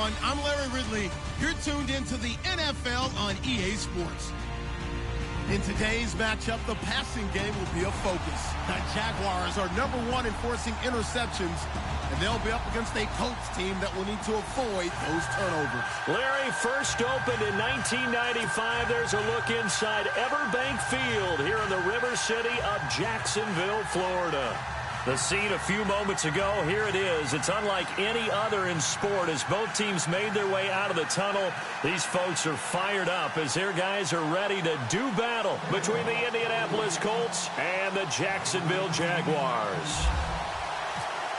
everyone. I'm Larry Ridley. You're tuned into the NFL on EA Sports. In today's matchup, the passing game will be a focus. The Jaguars are #1 in forcing interceptions, and they'll be up against a Colts team that will need to avoid those turnovers. Larry, first opened in 1995. There's a look inside Everbank Field here in the River City of Jacksonville, Florida. The scene a few moments ago, here it is. It's unlike any other in sport as both teams made their way out of the tunnel. These folks are fired up as their guys are ready to do battle between the Indianapolis Colts and the Jacksonville Jaguars.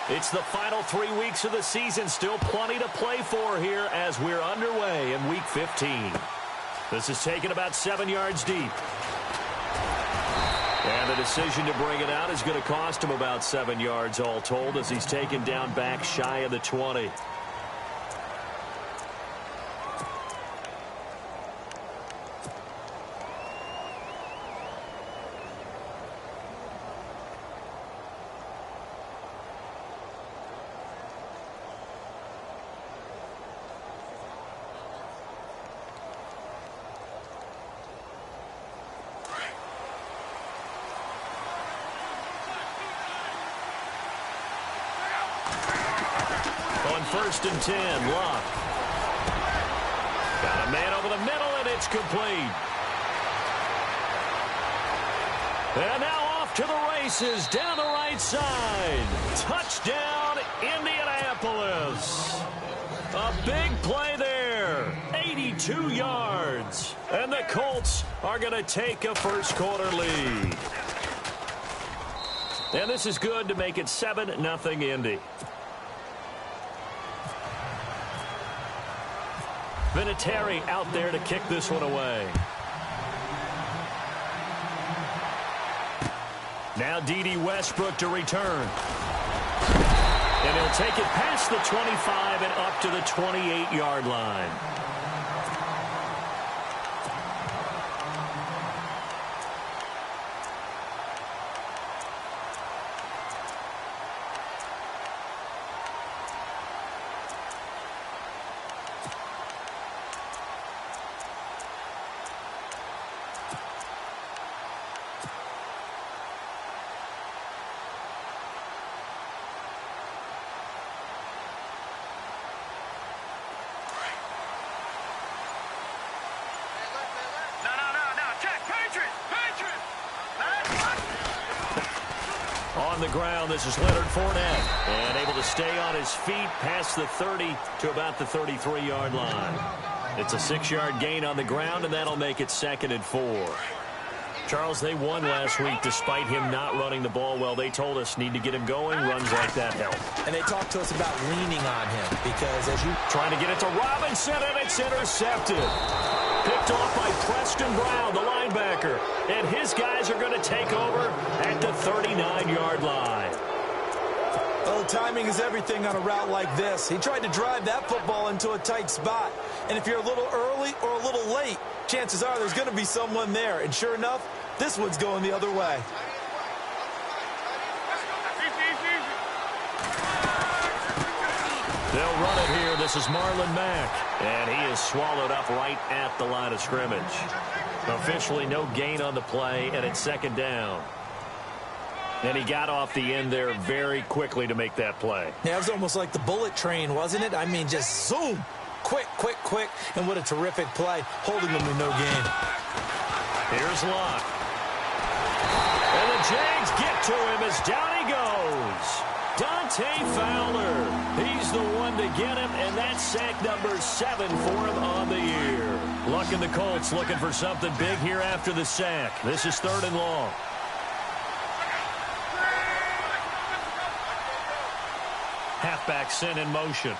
It's the final 3 weeks of the season. Still plenty to play for here as we're underway in Week 15. This is taken about 7 yards deep. And the decision to bring it out is going to cost him about 7 yards all told as he's taken down back shy of the 20. First and 10, Luck. Got a man over the middle, and it's complete. And now off to the races down the right side. Touchdown, Indianapolis. A big play there. 82 yards. And the Colts are going to take a first-quarter lead. And this is good to make it 7-0 Indy. Vinatieri out there to kick this one away. Now D.D. Westbrook to return. And he'll take it past the 25 and up to the 28-yard line. On the ground, this is Leonard Fournette. And able to stay on his feet past the 30 to about the 33-yard line. It's a 6-yard gain on the ground, and that'll make it 2nd and 4. Charles, they won last week despite him not running the ball well. They told us need to get him going. Runs like that help. And they talked to us about leaning on him because as you... Trying to get it to Robinson, and it's intercepted. Picked off by Preston Brown, the linebacker. And his guys are going to take over at the 39-yard line. Well, timing is everything on a route like this. He tried to drive that football into a tight spot. And if you're a little early or a little late, chances are there's going to be someone there. And sure enough, this one's going the other way. They'll run it here. This is Marlon Mack. And he is swallowed up right at the line of scrimmage. Officially no gain on the play, and it's 2nd down. And he got off the end there very quickly to make that play. Yeah, it was almost like the bullet train, wasn't it? I mean, just zoom. Quick, quick, quick. And what a terrific play, holding them to no gain. Here's Locke. And the Jags get to him as down he goes. Dante Fowler. He's the one to get him, and that's sack number 7 for him on the year. Luck and the Colts looking for something big here after the sack. This is 3rd and long. Halfback sent in motion.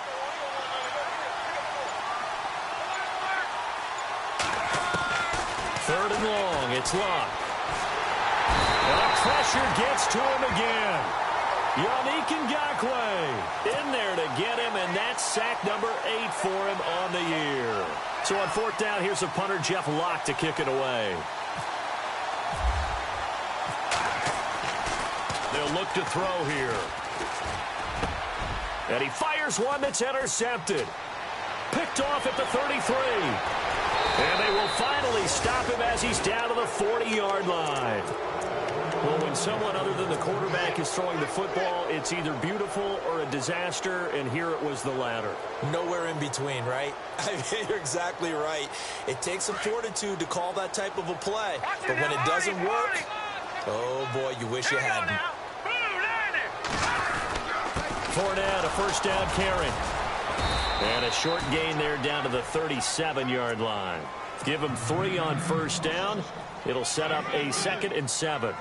Third and long. It's Locke. And the pressure gets to him again. Yannick Ngakoue in there to get him, and that's sack number 8 for him on the year. So on 4th down, here's a punter, Jeff Locke, to kick it away. They'll look to throw here. And he fires one that's intercepted. Picked off at the 33. And they will finally stop him as he's down to the 40-yard line. Well, when someone other than the quarterback is throwing the football, it's either beautiful or a disaster, and here it was the latter. Nowhere in between, right? I mean, you're exactly right. It takes some fortitude to call that type of a play. But when it doesn't work, oh, boy, you wish you hadn't. Fournette, a first down carry. And a short gain there down to the 37-yard line. Give him 3 on first down. It'll set up a 2nd and 7.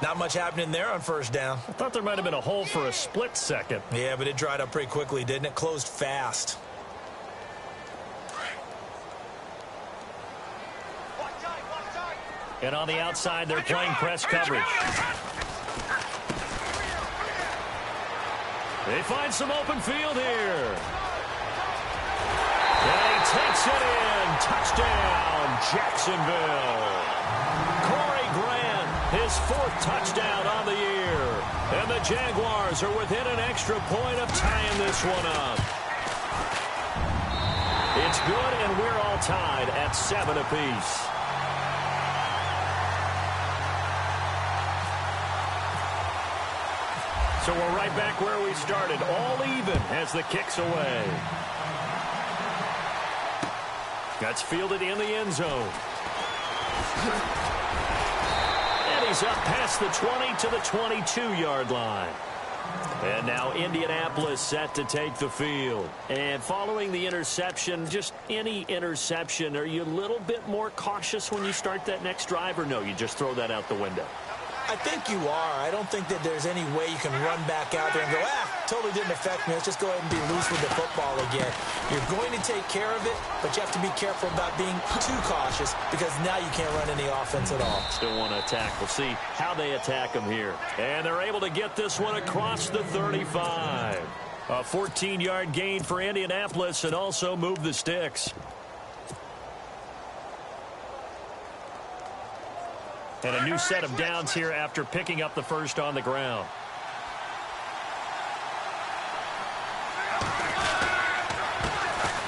Not much happening there on first down. I thought there might have been a hole for a split second. Yeah, but it dried up pretty quickly, didn't it? Closed fast. And on the outside, they're playing press coverage. They find some open field here. And he takes it in. Touchdown, Jacksonville. Corey Grant, his 4th touchdown on the year. And the Jaguars are within an extra point of tying this one up. It's good, and we're all tied at 7 apiece. So we're right back where we started, all even as the kick's away. That's fielded in the end zone. And he's up past the 20 to the 22-yard line. And now Indianapolis set to take the field. And following the interception, just any interception, are you a little bit more cautious when you start that next drive, or no, you just throw that out the window? I think you are. I don't think that there's any way you can run back out there and go, totally didn't affect me. Let's just go ahead and be loose with the football again. You're going to take care of it, but you have to be careful about being too cautious because now you can't run any offense at all. Still want to attack. We'll see how they attack them here. And they're able to get this one across the 35. A 14-yard gain for Indianapolis and also move the sticks. And a new set of downs here after picking up the first on the ground.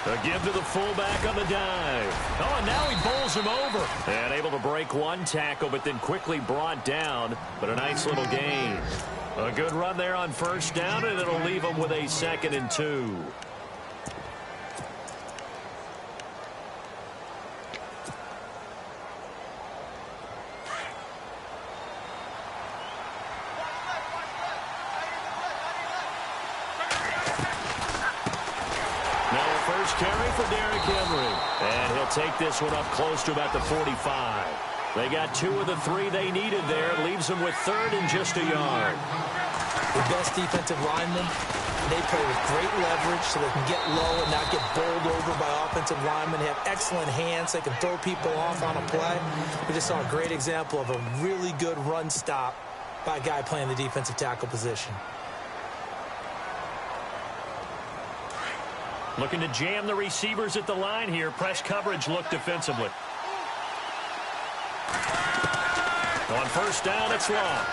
A give to the fullback on the dive. Oh, and now he bowls him over. And able to break one tackle, but then quickly brought down. But a nice little gain. A good run there on first down, and it'll leave him with a 2nd and 2. Carry for Derrick Henry. And he'll take this one up close to about the 45. They got 2 of the 3 they needed there. Leaves them with 3rd and just a yard. The best defensive linemen, they play with great leverage so they can get low and not get bowled over by offensive linemen. They have excellent hands. They can throw people off on a play. We just saw a great example of a really good run stop by a guy playing the defensive tackle position. Looking to jam the receivers at the line here. Press coverage look defensively. On first down, it's Long.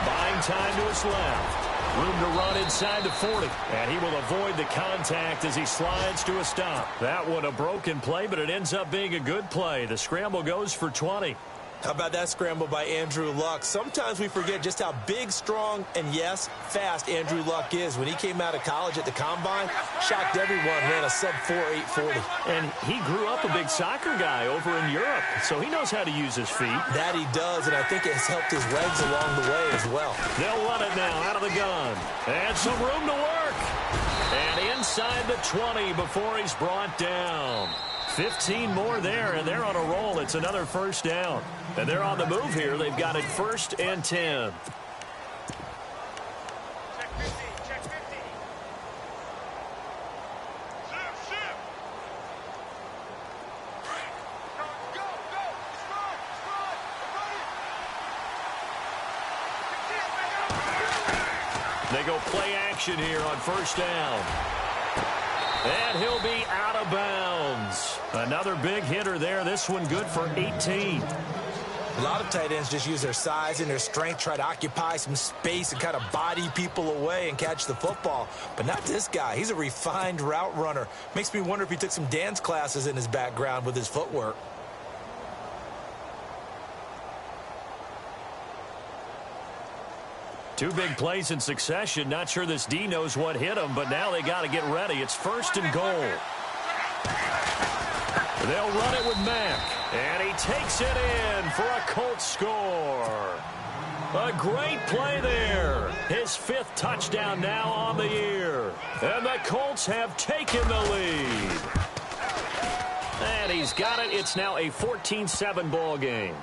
Buying time to his left. Room to run inside the 40. And he will avoid the contact as he slides to a stop. That one a broken play, but it ends up being a good play. The scramble goes for 20. How about that scramble by Andrew Luck? Sometimes we forget just how big, strong, and, yes, fast Andrew Luck is. When he came out of college at the Combine, shocked everyone, ran a sub-4 840. And he grew up a big soccer guy over in Europe, so he knows how to use his feet. That he does, and I think it has helped his legs along the way as well. They'll run it now out of the gun. And some room to work. And inside the 20 before he's brought down. 15 more there, and they're on a roll. It's another first down. And they're on the move here. They've got it 1st and 10. Check 50, check 50. Shift. Go. They go play action here on first down. And he'll be out of bounds. Another big hitter there. This one good for 18. A lot of tight ends just use their size and their strength, try to occupy some space and kind of body people away and catch the football. But not this guy. He's a refined route runner. Makes me wonder if he took some dance classes in his background with his footwork. Two big plays in succession. Not sure this D knows what hit him, but now they got to get ready. It's 1st and goal. They'll run it with Mack, and he takes it in for a Colts score. A great play there. His 5th touchdown now on the year. And the Colts have taken the lead. And he's got it. It's now a 14-7 ball game.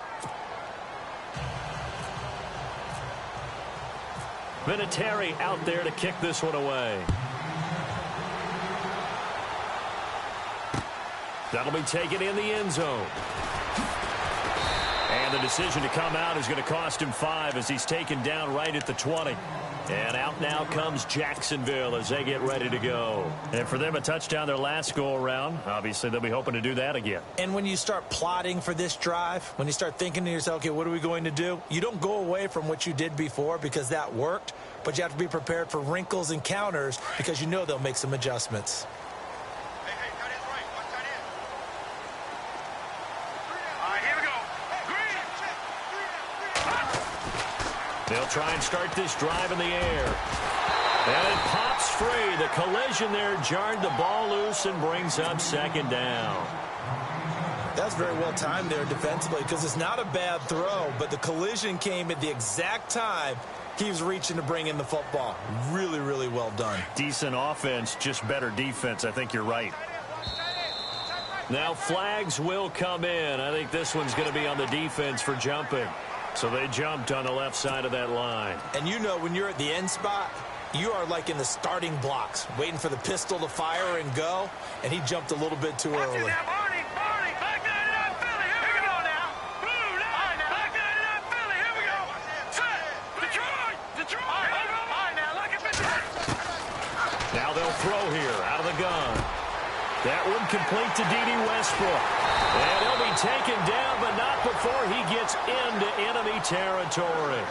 Vinatieri out there to kick this one away. That'll be taken in the end zone. And the decision to come out is going to cost him 5 as he's taken down right at the 20. And out now comes Jacksonville as they get ready to go. And for them, a touchdown their last go-around. Obviously, they'll be hoping to do that again. And when you start plotting for this drive, when you start thinking to yourself, okay, what are we going to do? You don't go away from what you did before because that worked, but you have to be prepared for wrinkles and counters because you know they'll make some adjustments. They'll try and start this drive in the air. And it pops free. The collision there jarred the ball loose and brings up 2nd down. That's very well timed there defensively because it's not a bad throw, but the collision came at the exact time he was reaching to bring in the football. Really, really well done. Decent offense, just better defense. I think you're right. Now flags will come in. I think this one's going to be on the defense for jumping. So they jumped on the left side of that line. And you know when you're at the end spot, you are like in the starting blocks, waiting for the pistol to fire and go, and he jumped a little bit too early. Now they'll throw here out of the gun. That one complete to D.D. Westbrook. And he'll be taken down, but not before he gets into enemy territory.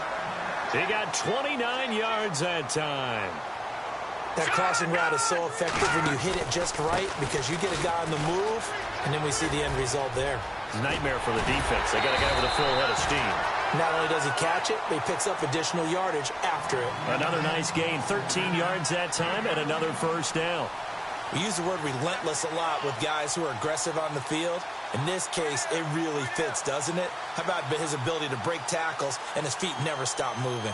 He got 29 yards that time. That crossing route is so effective when you hit it just right because you get a guy on the move, and then we see the end result there. Nightmare for the defense. They got a guy with a full head of steam. Not only does he catch it, but he picks up additional yardage after it. Another nice gain, 13 yards that time, and another 1st down. We use the word relentless a lot with guys who are aggressive on the field. In this case, it really fits, doesn't it? How about his ability to break tackles and his feet never stop moving?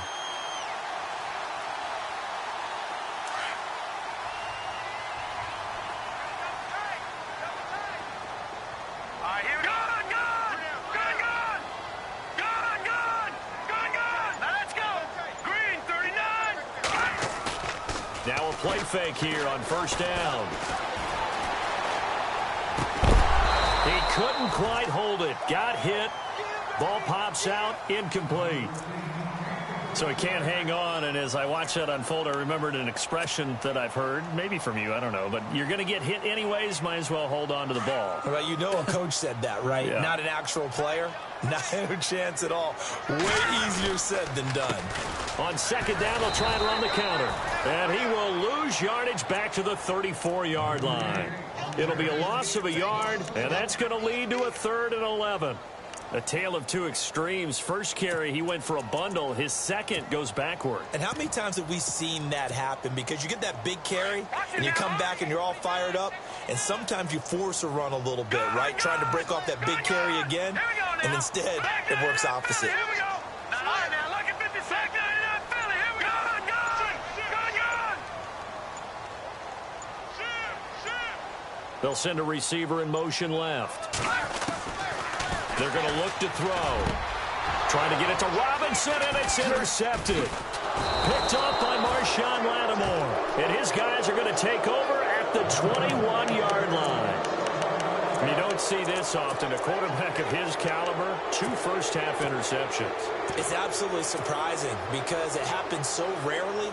Now a play fake here on 1st down. He couldn't quite hold it. Got hit. Ball pops out. Incomplete. So he can't hang on, and as I watch that unfold, I remembered an expression that I've heard, maybe from you, I don't know, but you're going to get hit anyways, might as well hold on to the ball. Well, you know a coach said that, right? Yeah. Not an actual player. Not a chance at all. Way easier said than done. On 2nd down, they'll try and run the counter. And he will lose yardage back to the 34-yard line. It'll be a loss of a yard, and that's going to lead to a 3rd and 11. A tale of two extremes. First carry, he went for a bundle. His second goes backward. And how many times have we seen that happen? Because you get that big carry, and you come back, and you're all fired up, and sometimes you force a run a little bit, right? Trying to break off that big carry again, and instead, it works opposite. They'll send a receiver in motion left. They're going to look to throw. Trying to get it to Robinson, and it's intercepted. Picked off by Marshawn Lattimore. And his guys are going to take over at the 21-yard line. You don't see this often. A quarterback of his caliber, 2 first-half interceptions. It's absolutely surprising because it happens so rarely.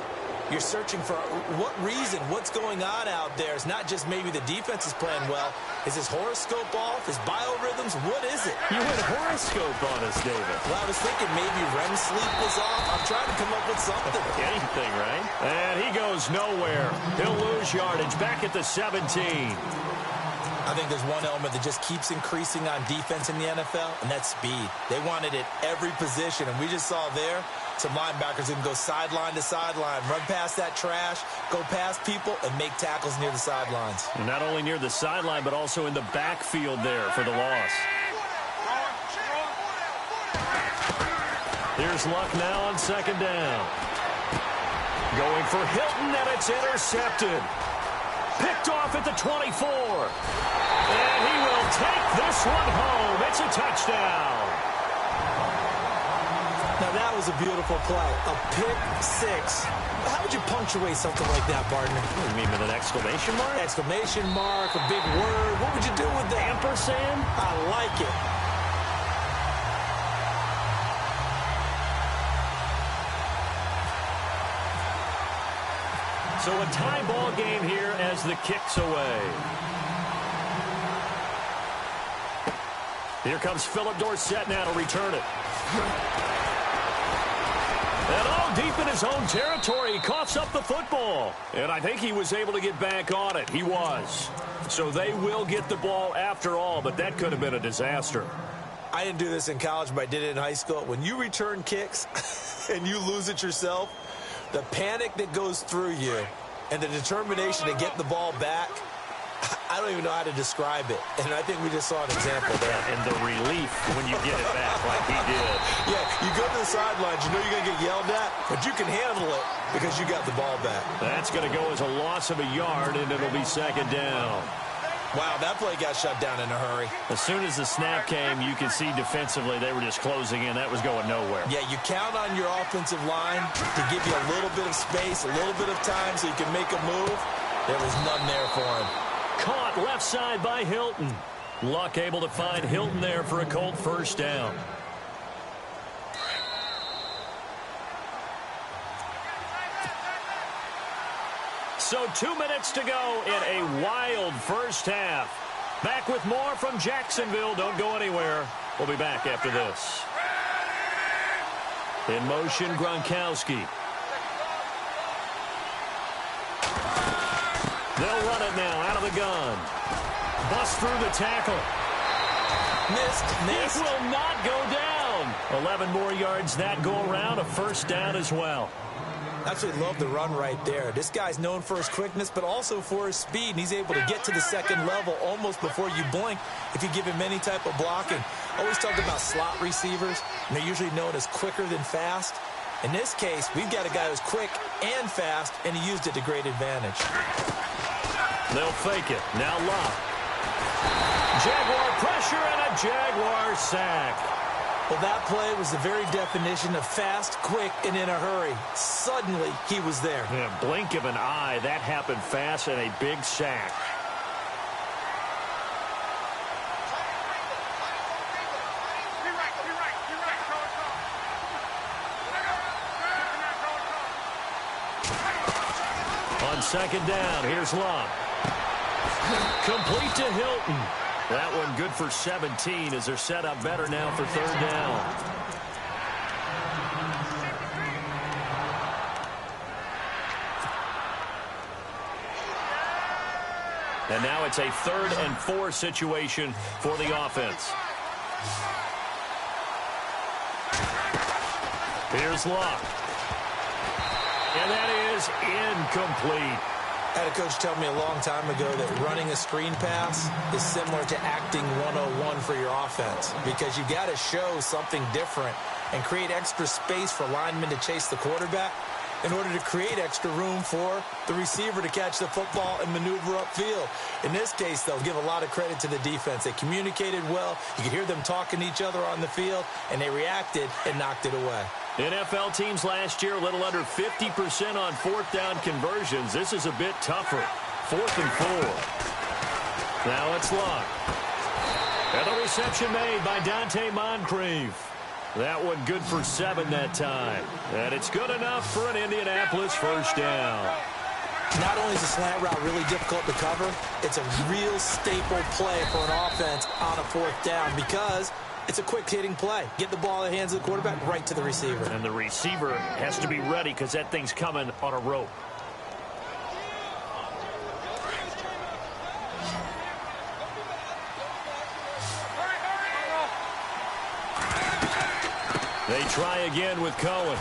You're searching for what reason, what's going on out there. It's not just maybe the defense is playing well. Is his horoscope off? His biorhythms? What is it? You went horoscope on us, David. Well, I was thinking maybe REM sleep was off. I'm trying to come up with something. Anything, right? And he goes nowhere. He'll lose yardage back at the 17. I think there's one element that just keeps increasing on defense in the NFL, and that's speed. They want it at every position, and we just saw there some linebackers who can go sideline to sideline, run past that trash, go past people, and make tackles near the sidelines. And not only near the sideline, but also in the backfield there for the loss. Here's Luck now on second down. Going for Hilton, and it's intercepted. Picked off at the 24. And he will take this one home. It's a touchdown. Now, that was a beautiful play. A pick six. How would you punctuate something like that, partner? What do you mean, with an exclamation mark? Exclamation mark, a big word. What would you do with that? Ampersand? I like it. So a tie ball game here as the kick's away. Here comes Philip Dorsett now to return it. And all deep in his own territory, he coughs up the football. And I think he was able to get back on it. He was. So they will get the ball after all, but that could have been a disaster. I didn't do this in college, but I did it in high school. When you return kicks and you lose it yourself, the panic that goes through you and the determination to get the ball back, I don't even know how to describe it. And I think we just saw an example there. And the relief when you get it back like he did. Yeah, you go to the sidelines, you know you're going to get yelled at, but you can handle it because you got the ball back. That's going to go as a loss of a yard, and it'll be second down. Wow, that play got shut down in a hurry. As soon as the snap came, you could see defensively they were just closing in. That was going nowhere. Yeah, you count on your offensive line to give you a little bit of space, a little bit of time so you can make a move. There was none there for him. Caught left side by Hilton. Luck able to find Hilton there for a Colt first down. So 2 minutes to go in a wild first half. Back with more from Jacksonville. Don't go anywhere. We'll be back after this. In motion, Gronkowski. They'll run it now out of the gun. Bust through the tackle. Missed. It will not go down. 11 more yards that go around. A first down as well. Absolutely love the run right there. This guy's known for his quickness, but also for his speed. And he's able to get to the second level almost before you blink if you give him any type of blocking. Always talked about slot receivers, and they're usually known as quicker than fast. In this case, we've got a guy who's quick and fast, and he used it to great advantage. They'll fake it. Now Luck. Jaguar pressure and a Jaguar sack. Well, that play was the very definition of fast, quick, and in a hurry. Suddenly, he was there. Yeah, blink of an eye. That happened fast and a big sack. On second down, here's Luck. Complete to Hilton. That one good for 17 as they're set up better now for third down. And now it's a 3rd and 4 situation for the offense. Here's Luck. And that is incomplete. I had a coach tell me a long time ago that running a screen pass is similar to acting 101 for your offense because you got to show something different and create extra space for linemen to chase the quarterback in order to create extra room for the receiver to catch the football and maneuver upfield. In this case, they'll give a lot of credit to the defense. They communicated well. You could hear them talking to each other on the field, and they reacted and knocked it away. NFL teams last year a little under 50% on 4th down conversions. This is a bit tougher. 4th and 4. Now it's Luck. And the reception made by Dante Moncrief. That one good for 7 that time. And it's good enough for an Indianapolis first down. Not only is a slant route really difficult to cover, it's a real staple play for an offense on a 4th down because it's a quick-hitting play. Get the ball in the hands of the quarterback right to the receiver. And the receiver has to be ready because that thing's coming on a rope. They try again with Cohen.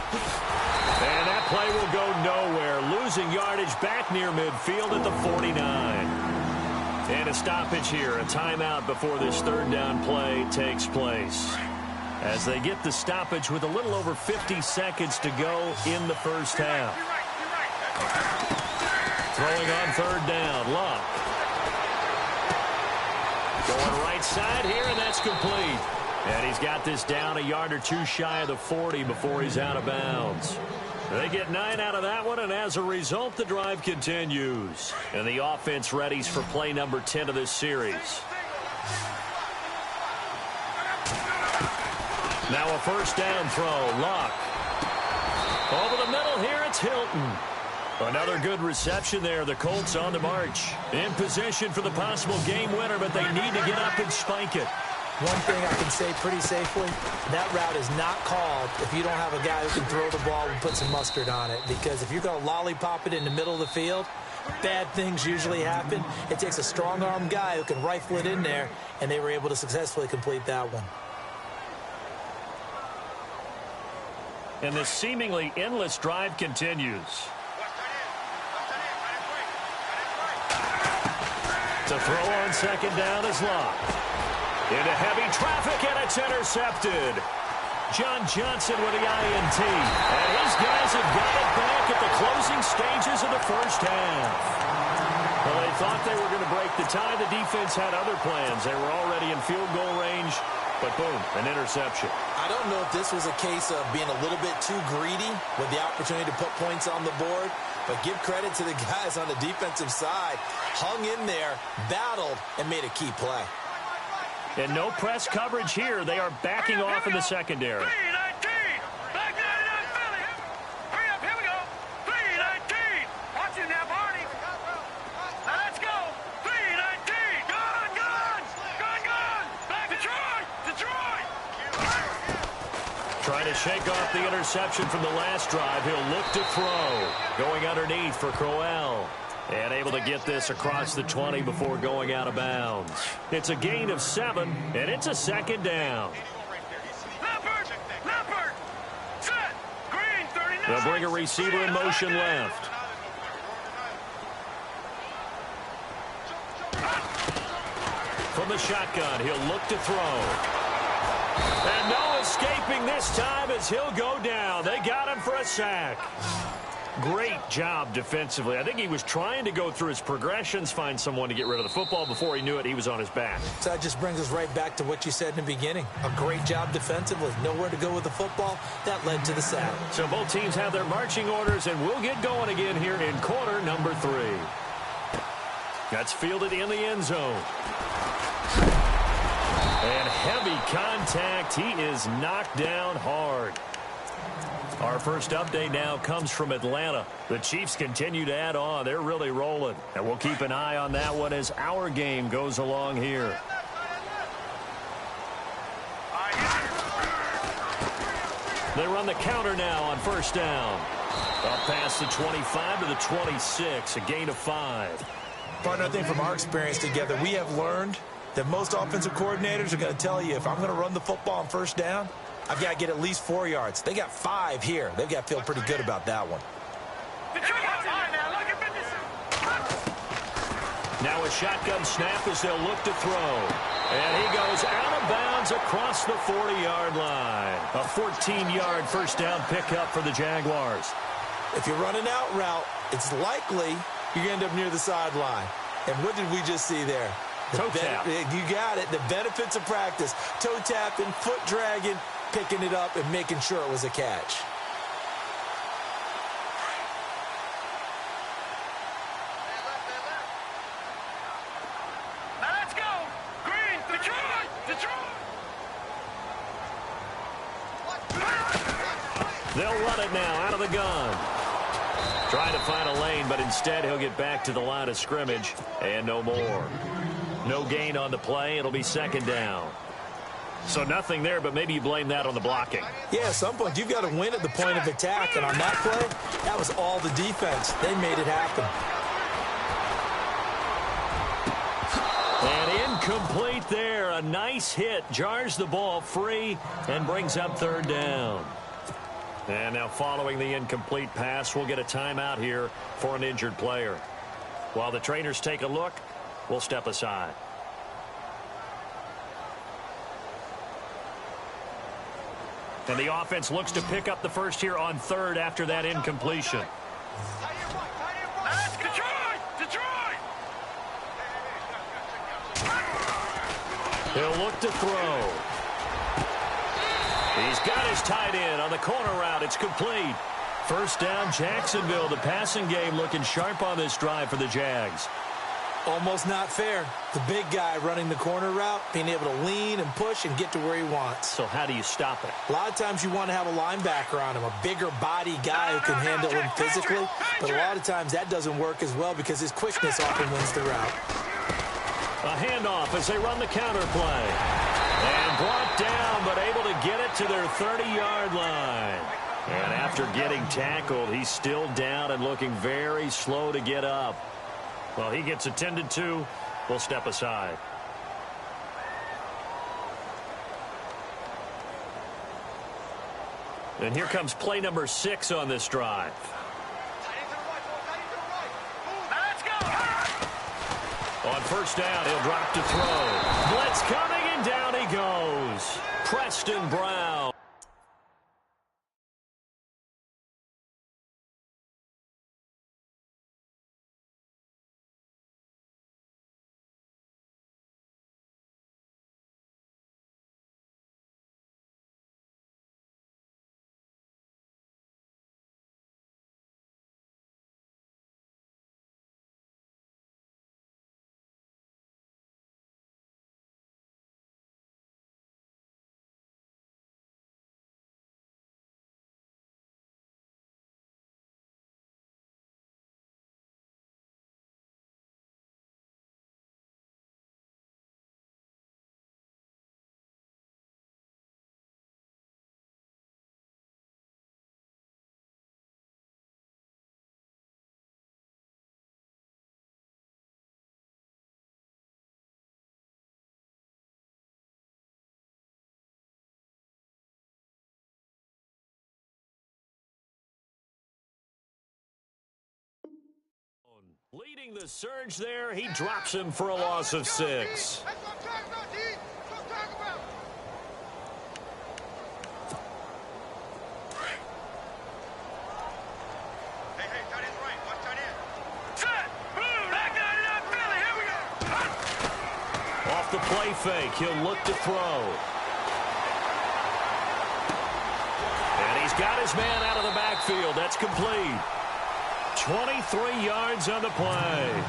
And that play will go nowhere. Losing yardage back near midfield at the 49. And a stoppage here. A timeout before this 3rd down play takes place. As they get the stoppage with a little over 50 seconds to go in the first half. Throwing on 3rd down. Luck. Going right side here, and that's complete. And he's got this down a yard or 2 shy of the 40 before he's out of bounds. They get 9 out of that one, and as a result, the drive continues. And the offense readies for play number 10 of this series. Now a first down throw. Luck. Over the middle here, it's Hilton. Another good reception there. The Colts on the march. In position for the possible game winner, but they need to get up and spike it. One thing I can say pretty safely, that route is not called if you don't have a guy who can throw the ball and put some mustard on it. Because if you're going to lollipop it in the middle of the field, bad things usually happen. It takes a strong-arm guy who can rifle it in there, and they were able to successfully complete that one. And this seemingly endless drive continues. To throw on 2nd down is Luck. Into heavy traffic, and it's intercepted. John Johnson with the INT. And his guys have got it back at the closing stages of the first half. Well, they thought they were going to break the tie. The defense had other plans. They were already in field goal range, but boom, an interception. I don't know if this was a case of being a little bit too greedy with the opportunity to put points on the board, but give credit to the guys on the defensive side. Hung in there, battled, and made a key play. And no press coverage here. They are backing off in the secondary. 3-19. Back 99 Philly. Hurry up, here we go. 3-19. Watch him now, Barney. Now let's go. 3-19. Gone, gone. Gone, gone. Back Detroit. Trying to shake off the interception from the last drive. He'll look to throw. Going underneath for Crowell. And able to get this across the 20 before going out of bounds. It's a gain of 7, and it's a 2nd down. Leopard. Set. Green, 39. They'll bring a receiver in motion left. From the shotgun, he'll look to throw. And no escaping this time as he'll go down. They got him for a sack. Great job defensively. I think he was trying to go through his progressions, find someone to get rid of the football. Before he knew it, he was on his back. So that just brings us right back to what you said in the beginning. A great job defensively. Nowhere to go with the football. That led to the sack. So both teams have their marching orders, and we'll get going again here in quarter number 3. That's fielded in the end zone. And heavy contact. He is knocked down hard. Our first update now comes from Atlanta. The Chiefs continue to add on. They're really rolling. And we'll keep an eye on that one as our game goes along here. They run the counter now on first down. Up past the 25 to the 26, a gain of 5. Partner, I think from our experience together, we have learned that most offensive coordinators are going to tell you, if I'm going to run the football on first down, I've got to get at least 4 yards. They got 5 here. They've got to feel pretty good about that one. Now a shotgun snap as they'll look to throw. And he goes out of bounds across the 40-yard line. A 14-yard first down pickup for the Jaguars. If you run an out route, it's likely you're going to end up near the sideline. And what did we just see there? Toe tap. You got it. The benefits of practice. Toe tapping, foot dragging, picking it up, and making sure it was a catch. Now let's go. Green, Detroit. They'll run it now out of the gun. Trying to find a lane, but instead he'll get back to the line of scrimmage and no more. No gain on the play. It'll be second down. So nothing there, but maybe you blame that on the blocking. Yeah, at some point you've got to win at the point of attack, and on that play, that was all the defense. They made it happen. And incomplete there. A nice hit. Jars the ball free and brings up third down. And now following the incomplete pass, we'll get a timeout here for an injured player. While the trainers take a look, we'll step aside. And the offense looks to pick up the first here on third after that incompletion. That's Detroit! Detroit! He'll look to throw. He's got his tight end on the corner route. It's complete. First down, Jacksonville. The passing game looking sharp on this drive for the Jags. Almost not fair. The big guy running the corner route, being able to lean and push and get to where he wants. So how do you stop it? A lot of times you want to have a linebacker on him, a bigger body guy who can handle him physically. But a lot of times that doesn't work as well because his quickness often wins the route. A handoff as they run the counter play. And brought down, but able to get it to their 30-yard line. And after getting tackled, he's still down and looking very slow to get up. Well, he gets attended to. We'll step aside. And here comes play number 6 on this drive. Let's go! On first down, he'll drop to throw. Blitz coming, and down he goes. Preston Brown. Leading the surge there, he drops him for a loss of 6. That's what I'm talking about, D. That's what I'm talking about. Hey, tight end's right. Watch tight end. Set. Boom. Back 99 Philly. Here we go. Off the play fake, he'll look to throw. And he's got his man out of the backfield. That's complete. 23 yards on the play.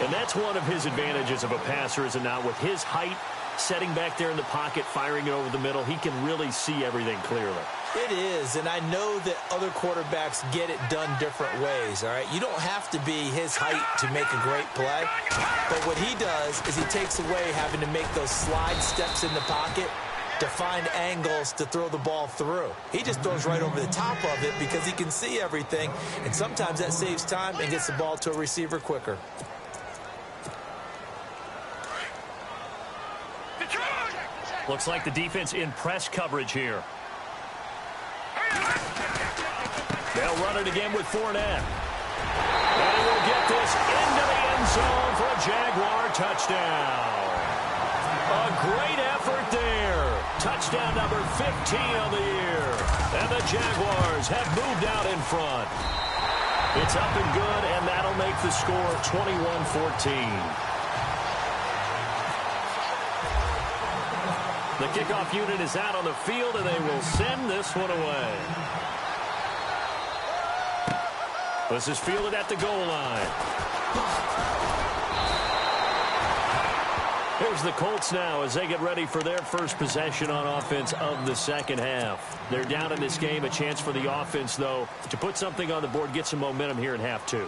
And that's one of his advantages of a passer, is it not? With his height, setting back there in the pocket, firing it over the middle, he can really see everything clearly. It is, and I know that other quarterbacks get it done different ways, all right? You don't have to be his height to make a great play, but what he does is he takes away having to make those slide steps in the pocket to find angles to throw the ball through. He just throws right over the top of it because he can see everything, and sometimes that saves time and gets the ball to a receiver quicker. Looks like the defense in press coverage here. They'll run it again with Fournette. And we'll get this into the end zone for a Jaguar touchdown. A great effort there. Touchdown number 15 on the year. And the Jaguars have moved out in front. It's up and good, and that'll make the score 21-14. The kickoff unit is out on the field, and they will send this one away. This is fielded at the goal line. Here's the Colts now as they get ready for their first possession on offense of the second half. They're down in this game. A chance for the offense, though, to put something on the board, get some momentum here in half two.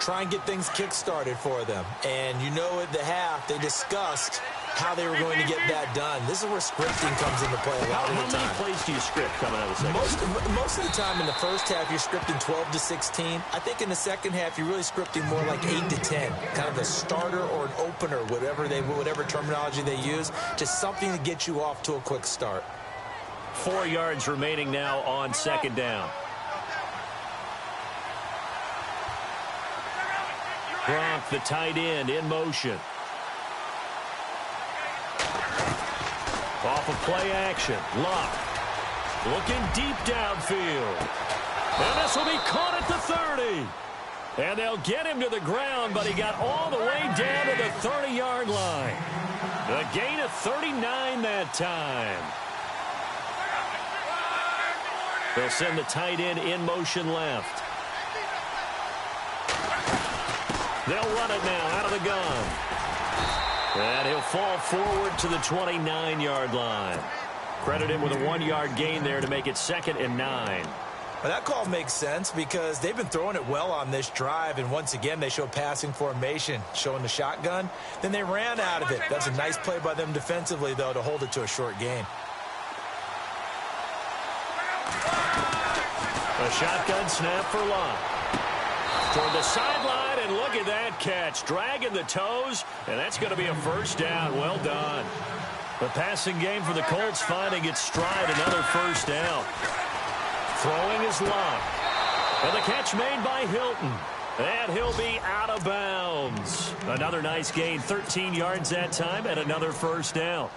Try and get things kick-started for them. And you know at the half, they discussed how they were going to get that done. This is where scripting comes into play a lot of the time. How many plays do you script coming out of the second? Most of the time in the first half, you're scripting 12 to 16. I think in the second half, you're really scripting more like 8 to 10. Kind of a starter or an opener, whatever terminology they use. Just something to get you off to a quick start. 4 yards remaining now on second down. Gronk, the tight end, in motion. Off of play action. Luck. Looking deep downfield. And this will be caught at the 30. And they'll get him to the ground, but he got all the way down to the 30-yard line. A gain of 39 that time. They'll send the tight end in motion left. They'll run it now out of the gun. And he'll fall forward to the 29-yard line. Credit him with a 1-yard gain there to make it 2nd and 9. Well, that call makes sense because they've been throwing it well on this drive, and once again they show passing formation, showing the shotgun. Then they ran out of it. That's a nice play by them defensively, though, to hold it to a short gain. A shotgun snap for Luck. Toward the sideline, and look at that catch. Dragging the toes, and that's going to be a first down. Well done. The passing game for the Colts finding its stride. Another first down. Throwing is Luck. And the catch made by Hilton. And he'll be out of bounds. Another nice gain. 13 yards that time, and another first down.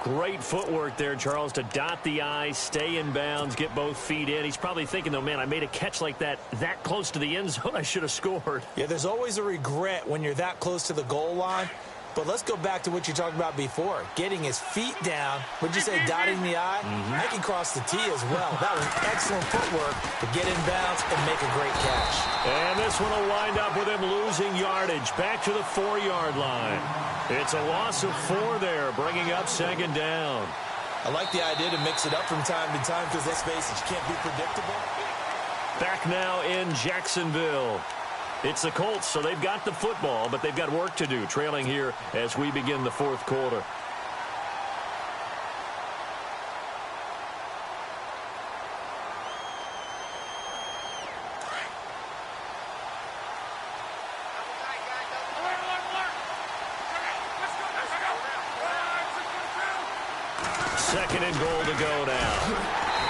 Great footwork there, Charles, to dot the I, stay in bounds, get both feet in. He's probably thinking, though, man, I made a catch like that close to the end zone. I should have scored. Yeah, there's always a regret when you're that close to the goal line. But let's go back to what you talked about before. Getting his feet down. Would you say dotting the I? I can cross the T as well. That was excellent footwork to get in bounds and make a great catch. And this one will wind up with him losing yardage. Back to the 4-yard line. It's a loss of 4 there, bringing up 2nd down. I like the idea to mix it up from time to time because let's face it, you can't be predictable. Back now in Jacksonville. It's the Colts, so they've got the football, but they've got work to do, trailing here as we begin the 4th quarter. Second and goal to go now.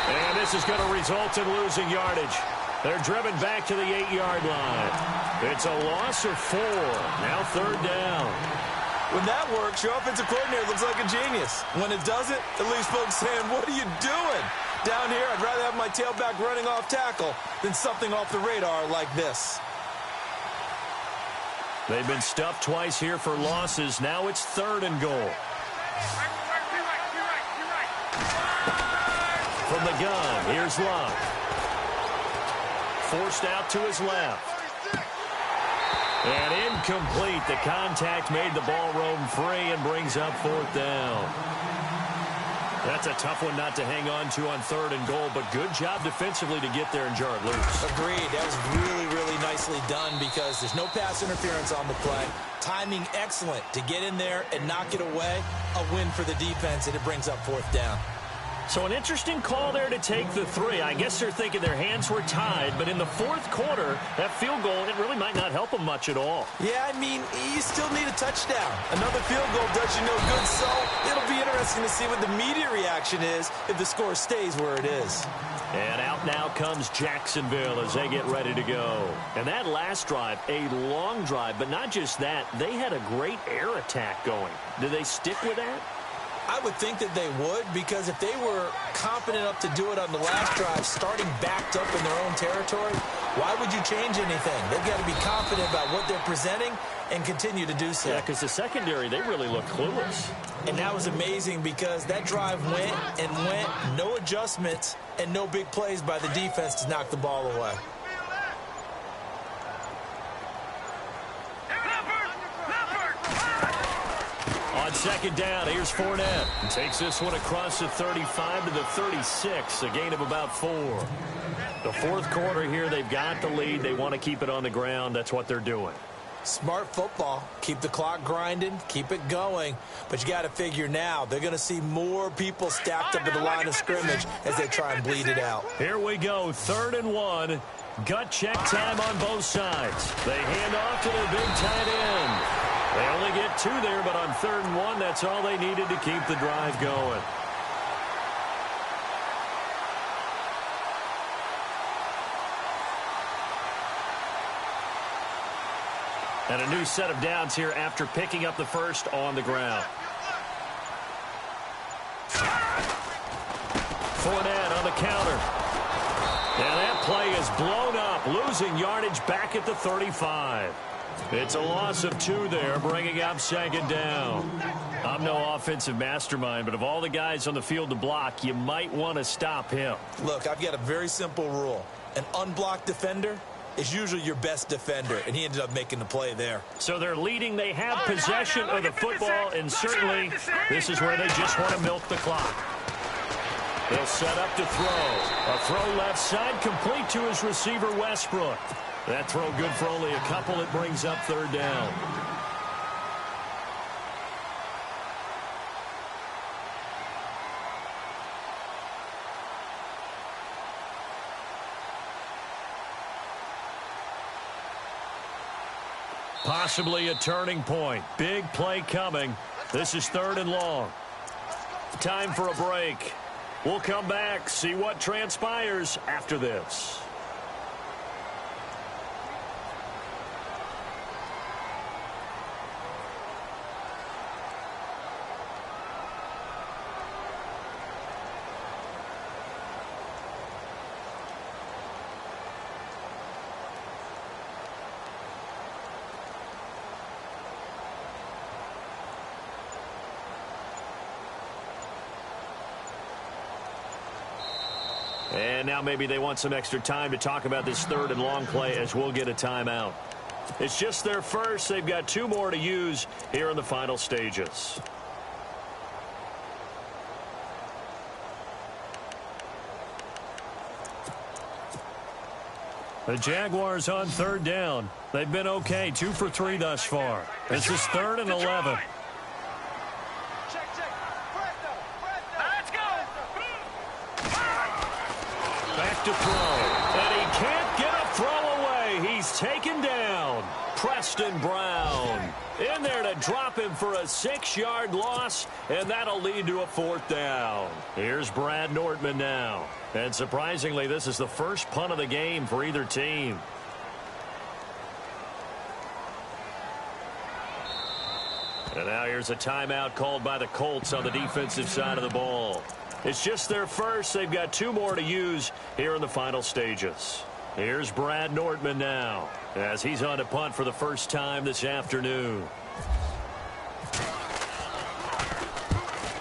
And this is going to result in losing yardage. They're driven back to the 8-yard line. It's a loss of 4. Now 3rd down. When that works, your offensive coordinator looks like a genius. When it doesn't, it leaves folks saying, what are you doing? Down here, I'd rather have my tailback running off tackle than something off the radar like this. They've been stuffed twice here for losses. Now it's 3rd and goal. From the gun, here's Luck. Forced out to his left. And incomplete. The contact made the ball roam free and brings up 4th down. That's a tough one not to hang on to on 3rd and goal, but good job defensively to get there and jar it loose. Agreed. That was really, really nicely done because there's no pass interference on the play. Timing excellent to get in there and knock it away. A win for the defense, and it brings up 4th down. So an interesting call there to take the 3. I guess they're thinking their hands were tied, but in the 4th quarter, that field goal, it really might not help them much at all. Yeah, I mean, you still need a touchdown. Another field goal does you no good, so it'll be interesting to see what the media reaction is if the score stays where it is. And out now comes Jacksonville as they get ready to go. And that last drive, a long drive, but not just that, they had a great air attack going. Do they stick with that? I would think that they would, because if they were confident enough to do it on the last drive, starting backed up in their own territory, why would you change anything? They've got to be confident about what they're presenting and continue to do so. Yeah, because the secondary, they really look clueless. And that was amazing because that drive went and went, no adjustments and no big plays by the defense to knock the ball away. second down. Here's Fournette. Takes this one across the 35 to the 36, a gain of about 4. The fourth quarter here, they've got the lead. They want to keep it on the ground. That's what they're doing. Smart football. Keep the clock grinding. Keep it going. But you got to figure now, they're going to see more people stacked up at the line of scrimmage as they try and bleed it out. Here we go, 3rd and 1. Gut check time on both sides. They hand off to their big tight end. They only get 2 there, but on 3rd and 1, that's all they needed to keep the drive going. And a new set of downs here after picking up the first on the ground. Fournette on the counter. And that play is blown up, losing yardage back at the 35. It's a loss of 2 there, bringing up 2nd down. I'm no offensive mastermind, but of all the guys on the field to block, you might want to stop him. Look, I've got a very simple rule. An unblocked defender is usually your best defender, and he ended up making the play there. So they're leading. They have possession of the football, and certainly this is where they just want to milk the clock. They'll set up to throw. A throw left side, complete to his receiver, Westbrook. That throw good for only a couple. It brings up 3rd down. Possibly a turning point. Big play coming. This is 3rd and long. Time for a break. We'll come back, see what transpires after this. And now maybe they want some extra time to talk about this 3rd and long play as we'll get a timeout. It's just their first. They've got 2 more to use here in the final stages. The Jaguars on 3rd down. They've been okay, 2 for 3 thus far. This is 3rd and 11. To throw, and he can't get a throw away. He's taken down. Preston Brown in there to drop him for a 6-yard loss, and that'll lead to a 4th down. Here's Brad Nortman now. And surprisingly, this is the first punt of the game for either team. And now here's a timeout called by the Colts on the defensive side of the ball. It's just their first. They've got 2 more to use here in the final stages. Here's Brad Nortman now as he's on to punt for the first time this afternoon.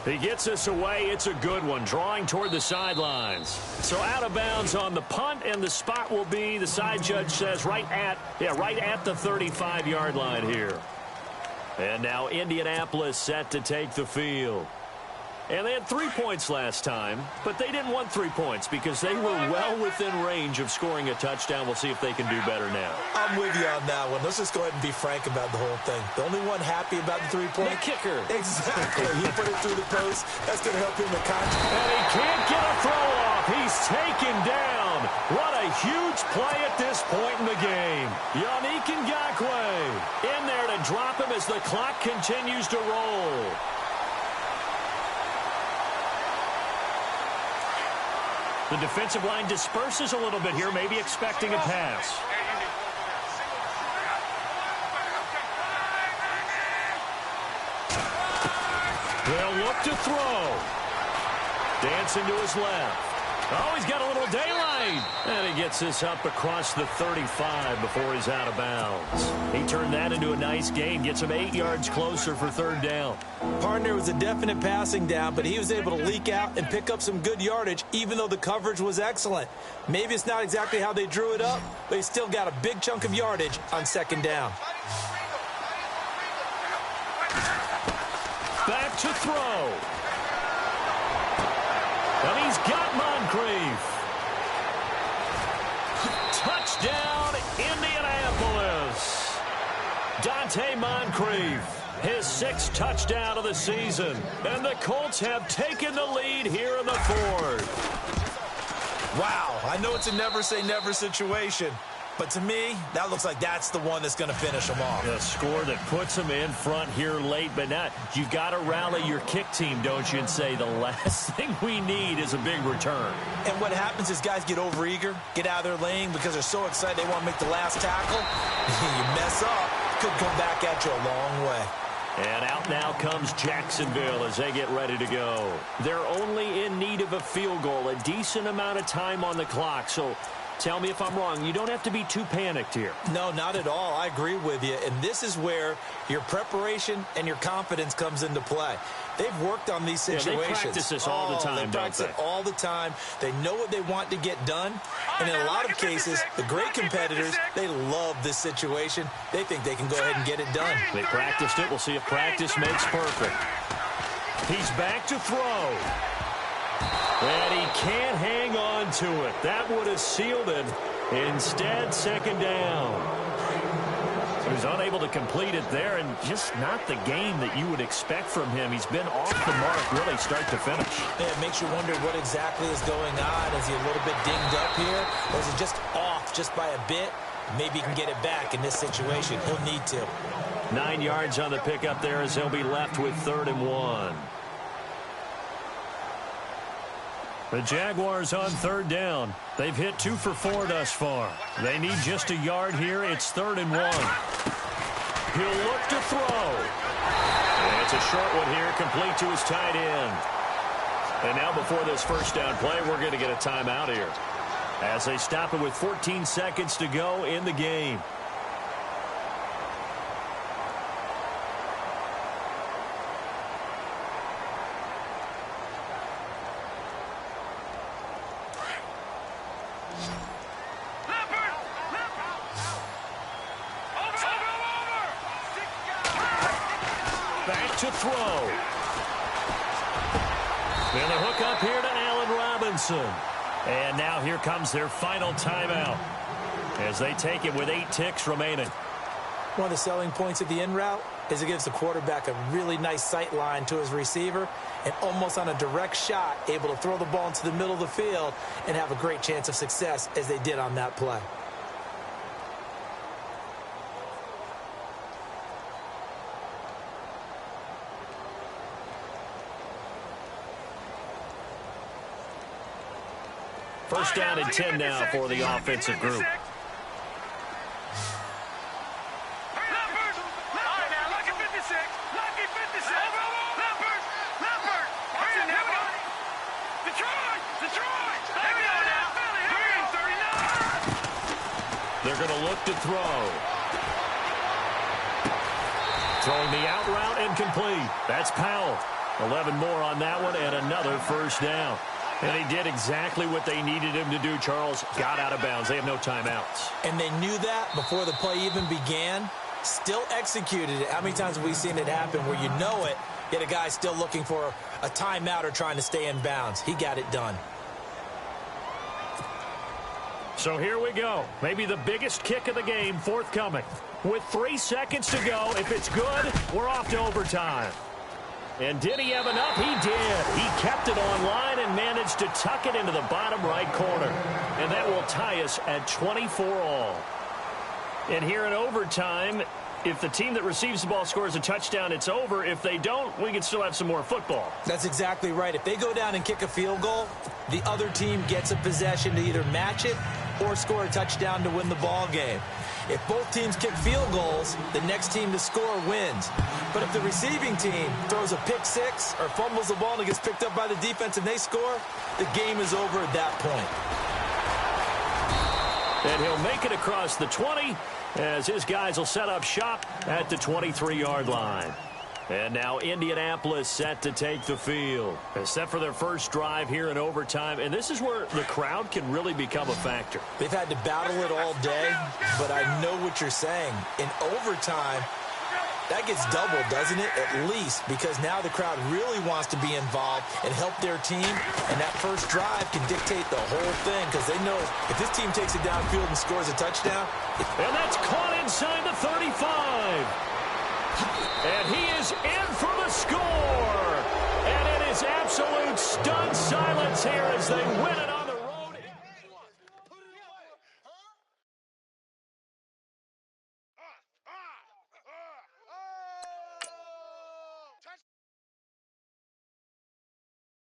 He gets this away. It's a good one, drawing toward the sidelines. So out of bounds on the punt, and the spot will be, the side judge says, right at the 35-yard line here. And now Indianapolis set to take the field. And they had 3 points last time, but they didn't want 3 points because they were well within range of scoring a touchdown. We'll see if they can do better now. I'm with you on that one. Let's just go ahead and be frank about the whole thing. The only one happy about the 3-point? The kicker. Exactly. He put it through the post. That's going to help him in contact. And he can't get a throw off. He's taken down. What a huge play at this point in the game. Yannick Ngakoue in there to drop him as the clock continues to roll. The defensive line disperses a little bit here, maybe expecting a pass. They'll look to throw. Dancing to his left. Oh, he's got a little daylight. And he gets this up across the 35 before he's out of bounds. He turned that into a nice gain, gets him 8 yards closer for 3rd down. Partner was a definite passing down, but he was able to leak out and pick up some good yardage, even though the coverage was excellent. Maybe it's not exactly how they drew it up, but he still got a big chunk of yardage on 2nd down. Back back to throw. And he's got Moncrief. Touchdown, Indianapolis. Dante Moncrief, his 6th touchdown of the season. And the Colts have taken the lead here in the 4th. Wow, I know it's a never-say-never situation, but to me, that looks like that's the one that's going to finish them off. A score that puts them in front here late, but not. You've got to rally your kick team, don't you, and say the last thing we need is a big return. And what happens is guys get overeager, get out of their lane because they're so excited they want to make the last tackle. You mess up, could come back at you a long way. And out now comes Jacksonville as they get ready to go. They're only in need of a field goal, a decent amount of time on the clock. So tell me if I'm wrong. You don't have to be too panicked here. No, not at all. I agree with you. And this is where your preparation and your confidence comes into play. They've worked on these situations. Yeah, they practice this all the time, They practice it all the time. They know what they want to get done. And in a lot of cases, the great competitors, they love this situation. They think they can go ahead and get it done. They practiced it. We'll see if practice makes perfect. He's back to throw. And he can't hang on to it. That would have sealed it. Instead, 2nd down. He was unable to complete it there, and just not the game that you would expect from him. He's been off the mark really start to finish. Yeah, it makes you wonder what exactly is going on. Is he a little bit dinged up here? Or is it just off just by a bit? Maybe he can get it back in this situation. He'll need to. 9 yards on the pickup there as he'll be left with 3rd and 1. The Jaguars on 3rd down. They've hit 2 for 4 thus far. They need just a yard here. It's 3rd and 1. He'll look to throw. And it's a short one here, complete to his tight end. And now before this 1st down play, we're going to get a timeout here as they stop it with 14 seconds to go in the game. Back to throw. And the hook up here to Allen Robinson. And now here comes their final timeout as they take it with 8 ticks remaining. One of the selling points of the in route is it gives the quarterback a really nice sight line to his receiver and almost on a direct shot able to throw the ball into the middle of the field and have a great chance of success as they did on that play. First down and 10 now for the offensive group. They're going to look to throw. Throwing the out route and complete. That's Powell. 11 more on that one and another 1st down. And he did exactly what they needed him to do, Charles. Got out of bounds. They have no timeouts. And they knew that before the play even began. Still executed it. How many times have we seen it happen where you know it, yet a guy's still looking for a timeout or trying to stay in bounds? He got it done. So here we go. Maybe the biggest kick of the game forthcoming. With 3 seconds to go, if it's good, we're off to overtime. And did he have enough? He did. He kept it on line and managed to tuck it into the bottom right corner. And that will tie us at 24 all. And here in overtime, if the team that receives the ball scores a touchdown, it's over. If they don't, we can still have some more football. That's exactly right. If they go down and kick a field goal, the other team gets a possession to either match it or score a touchdown to win the ball game. If both teams kick field goals, the next team to score wins. But if the receiving team throws a pick six or fumbles the ball and it gets picked up by the defense and they score, the game is over at that point. And he'll make it across the 20 as his guys will set up shop at the 23-yard line. And now Indianapolis set to take the field. They're set for their first drive here in overtime. And this is where the crowd can really become a factor. They've had to battle it all day, but I know what you're saying. In overtime, That gets doubled, doesn't it? At least, because now the crowd really wants to be involved and help their team, and that first drive can dictate the whole thing because they know if this team takes it downfield and scores a touchdown. And that's caught inside